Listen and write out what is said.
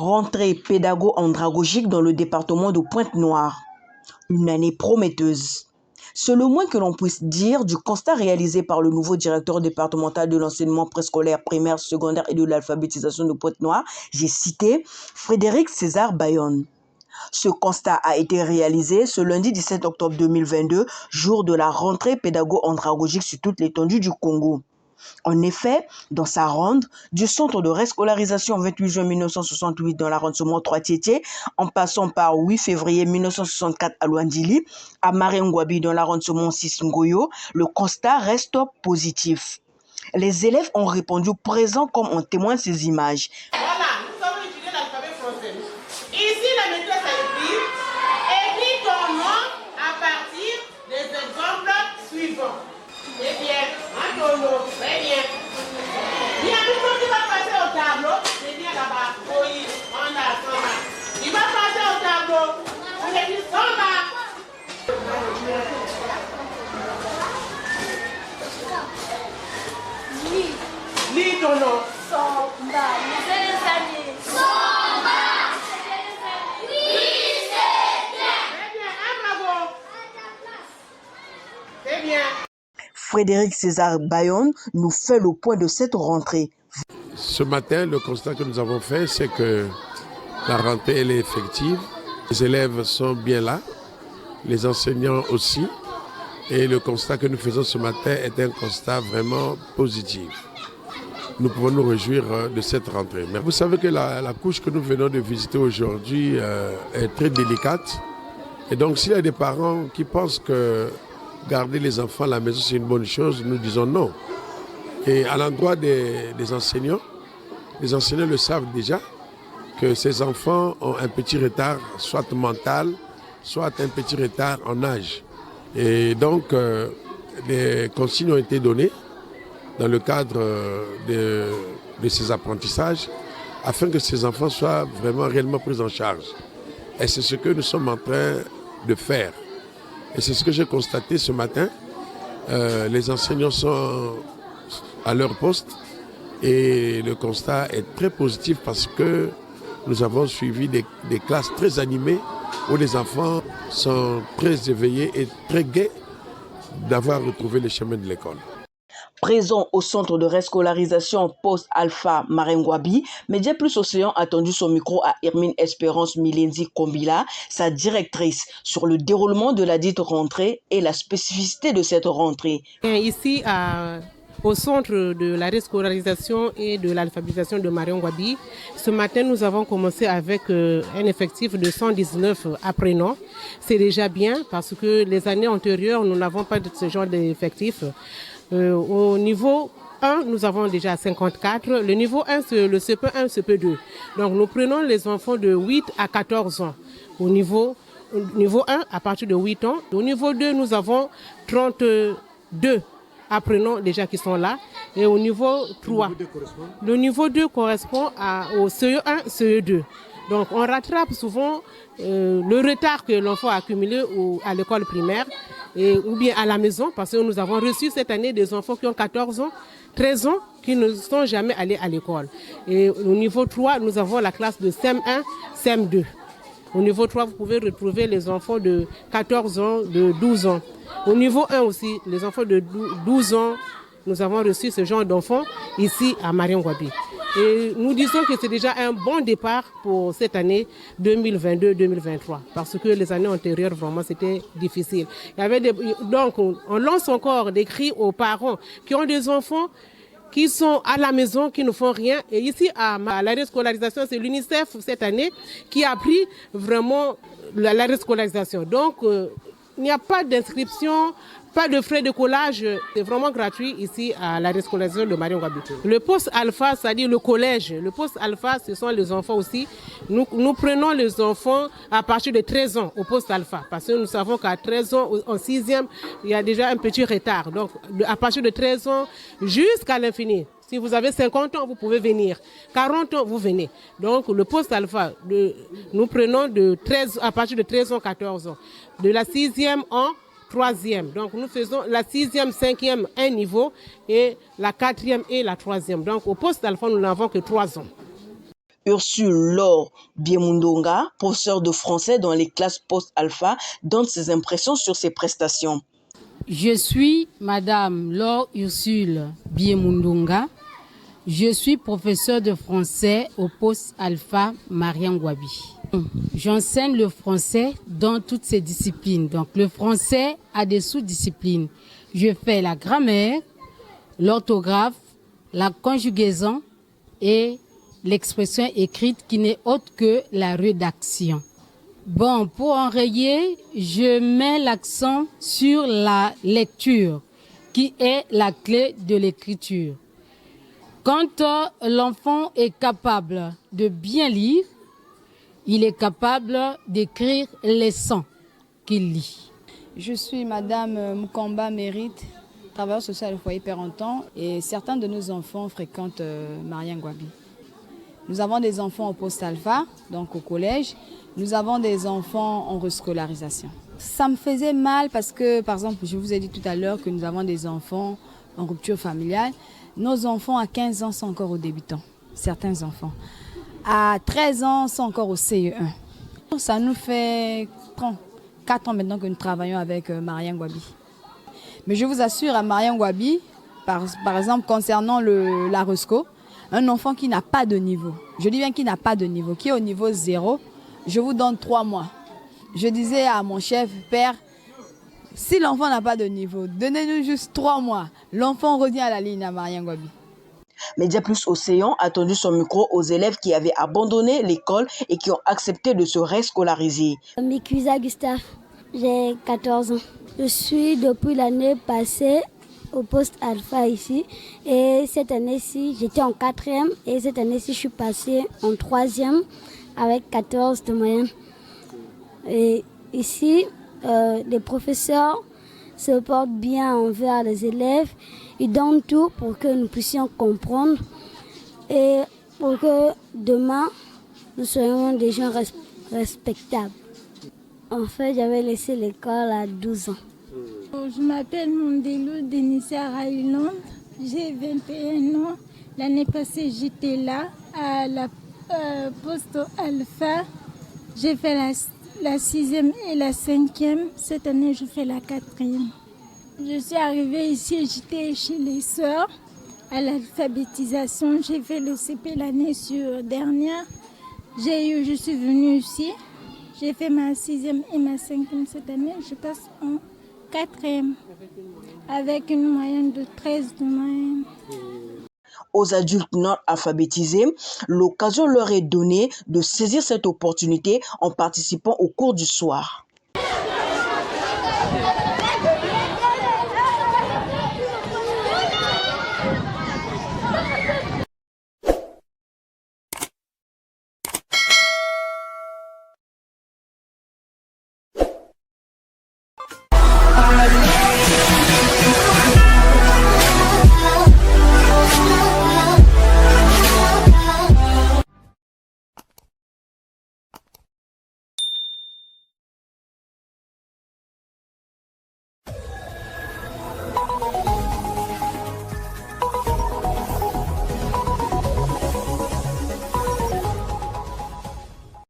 Rentrée pédago-andragogique dans le département de Pointe-Noire. Une année prometteuse. C'est le moins que l'on puisse dire du constat réalisé par le nouveau directeur départemental de l'enseignement préscolaire, primaire, secondaire et de l'alphabétisation de Pointe-Noire, j'ai cité Frédéric César Bayonne. Ce constat a été réalisé ce lundi 17 octobre 2022, jour de la rentrée pédago-andragogique sur toute l'étendue du Congo. En effet, dans sa ronde, du centre de réscolarisation 28 juin 1968 dans l'arrondissement 3 Tiétié, en passant par 8 février 1964 à Luandili, à Marengwabi dans l'arrondissement 6 Ngoyo, le constat reste positif. Les élèves ont répondu présents comme en témoignent ces images. Voilà, nous avons étudié l'alphabet français. Ici, la maîtresse a écrit ton nom à partir des exemples suivants. C'est bien, Antonio, très bien. Bien, tu vas passer au tableau, c'est bien là-bas. Oui, on a 100 marques. Tu vas passer au tableau, on a dit 100 marques. Lis ton nom. Somba, les années. Somba. Oui, c'est bien. Très bien, bravo. C'est bien. Frédéric César Bayonne nous fait le point de cette rentrée. Ce matin, le constat que nous avons fait, c'est que la rentrée elle est effective. Les élèves sont bien là, les enseignants aussi. Et le constat que nous faisons ce matin est un constat vraiment positif. Nous pouvons nous réjouir de cette rentrée. Mais vous savez que la couche que nous venons de visiter aujourd'hui est très délicate. Et donc s'il y a des parents qui pensent que garder les enfants à la maison c'est une bonne chose, nous disons non. Et à l'endroit des enseignants, les enseignants le savent déjà, que ces enfants ont un petit retard, soit mental, soit un petit retard en âge. Et donc les consignes ont été données dans le cadre de ces apprentissages, afin que ces enfants soient vraiment réellement pris en charge. Et c'est ce que nous sommes en train de faire. Et c'est ce que j'ai constaté ce matin. Les enseignants sont à leur poste et le constat est très positif parce que nous avons suivi des classes très animées où les enfants sont très éveillés et très gais d'avoir retrouvé les chemins de l'école. Présent au centre de réscolarisation post-alpha Marengwabi, Média Plus Océan a tendu son micro à Hermine Espérance Milenzi Kombila, sa directrice, sur le déroulement de la dite rentrée et la spécificité de cette rentrée. Ici, au centre de la réscolarisation et de l'alphabétisation de Marengwabi, ce matin, nous avons commencé avec un effectif de 119 apprenants. C'est déjà bien parce que les années antérieures, nous n'avons pas de ce genre d'effectif. Au niveau 1, nous avons déjà 54. Le niveau 1, c'est le CP1, CP2. Donc, nous prenons les enfants de 8 à 14 ans. Au niveau 1, à partir de 8 ans. Au niveau 2, nous avons 32 apprenants déjà qui sont là. Et au niveau 3, le niveau 2 correspond au CE1, CE2. Donc, on rattrape souvent le retard que l'enfant a accumulé à l'école primaire ou bien à la maison, parce que nous avons reçu cette année des enfants qui ont 14 ans, 13 ans, qui ne sont jamais allés à l'école. Et au niveau 3, nous avons la classe de CM1, CM2. Au niveau 3, vous pouvez retrouver les enfants de 14 ans, de 12 ans. Au niveau 1 aussi, les enfants de 12 ans, nous avons reçu ce genre d'enfants ici à Marengwabi. Et nous disons que c'est déjà un bon départ pour cette année 2022-2023 parce que les années antérieures, vraiment, c'était difficile. Donc, on lance encore des cris aux parents qui ont des enfants qui sont à la maison, qui ne font rien. Et ici, à la réscolarisation, c'est l'UNICEF cette année qui a pris vraiment la réscolarisation. Donc, il n'y a pas d'inscription, pas de frais de collage, c'est vraiment gratuit ici à la réscolarisation de Marengwabi. Le poste alpha, c'est-à-dire le collège, le poste alpha, ce sont les enfants aussi. Nous prenons les enfants à partir de 13 ans au poste alpha, parce que nous savons qu'à 13 ans, en 6e, il y a déjà un petit retard. Donc, à partir de 13 ans jusqu'à l'infini. Si vous avez 50 ans, vous pouvez venir. 40 ans, vous venez. Donc, le poste alpha, nous prenons à partir de 13 ans, 14 ans. De la 6e en 3e. Donc, nous faisons la 6e, 5e, un niveau, et la 4e et la 3e. Donc, au poste alpha, nous n'avons que 3 ans. Ursule Laure Biemundonga, professeure de français dans les classes post-alpha, donne ses impressions sur ces prestations. Je suis Madame Laure Ursule Biemundonga. Je suis professeure de français au post-alpha Mariangwabi. J'enseigne le français dans toutes ses disciplines. Donc le français a des sous-disciplines. Je fais la grammaire, l'orthographe, la conjugaison et l'expression écrite qui n'est autre que la rédaction. Bon, pour enrayer, je mets l'accent sur la lecture qui est la clé de l'écriture. Quand l'enfant est capable de bien lire, il est capable d'écrire les sons qu'il lit. Je suis Madame Mukamba Mérite, travailleuse sociale au foyer Père-Anton, et certains de nos enfants fréquentent Mariangwabi. Nous avons des enfants au post-alpha, donc au collège. Nous avons des enfants en rescolarisation. Ça me faisait mal parce que, par exemple, je vous ai dit tout à l'heure que nous avons des enfants en rupture familiale. Nos enfants à 15 ans sont encore aux débutants, certains enfants. À 13 ans sont encore au CE1. Ça nous fait 4 ans maintenant que nous travaillons avec Mariangwabi. Mais je vous assure, à Mariangwabi, par exemple, concernant la RESCO, un enfant qui n'a pas de niveau, je dis bien qui n'a pas de niveau, qui est au niveau 0, je vous donne 3 mois. Je disais à mon chef, père, si l'enfant n'a pas de niveau, donnez-nous juste 3 mois. L'enfant revient à la ligne à Mariangwabi. Média Plus Océan a tendu son micro aux élèves qui avaient abandonné l'école et qui ont accepté de se rescolariser. Mikuisa Gustave, j'ai 14 ans. Je suis depuis l'année passée au poste alpha ici. Et cette année-ci, j'étais en 4e. Et cette année-ci, je suis passée en 3e avec 14 de moyenne. Et ici, les professeurs se portent bien envers les élèves. Ils donnent tout pour que nous puissions comprendre et pour que demain, nous soyons des gens respectables. En fait, j'avais laissé l'école à 12 ans. Je m'appelle Mondelou Denisia Raïland, j'ai 21 ans. L'année passée, j'étais là, à la poste alpha. J'ai fait la 6e et la 5e. Cette année, je fais la 4e. Je suis arrivée ici, j'étais chez les sœurs à l'alphabétisation. J'ai fait le CP l'année dernière. Je suis venue ici. J'ai fait ma 6e et ma 5e cette année. Je passe en 4e avec une moyenne de 13 de moyenne. Aux adultes non alphabétisés, l'occasion leur est donnée de saisir cette opportunité en participant au cours du soir.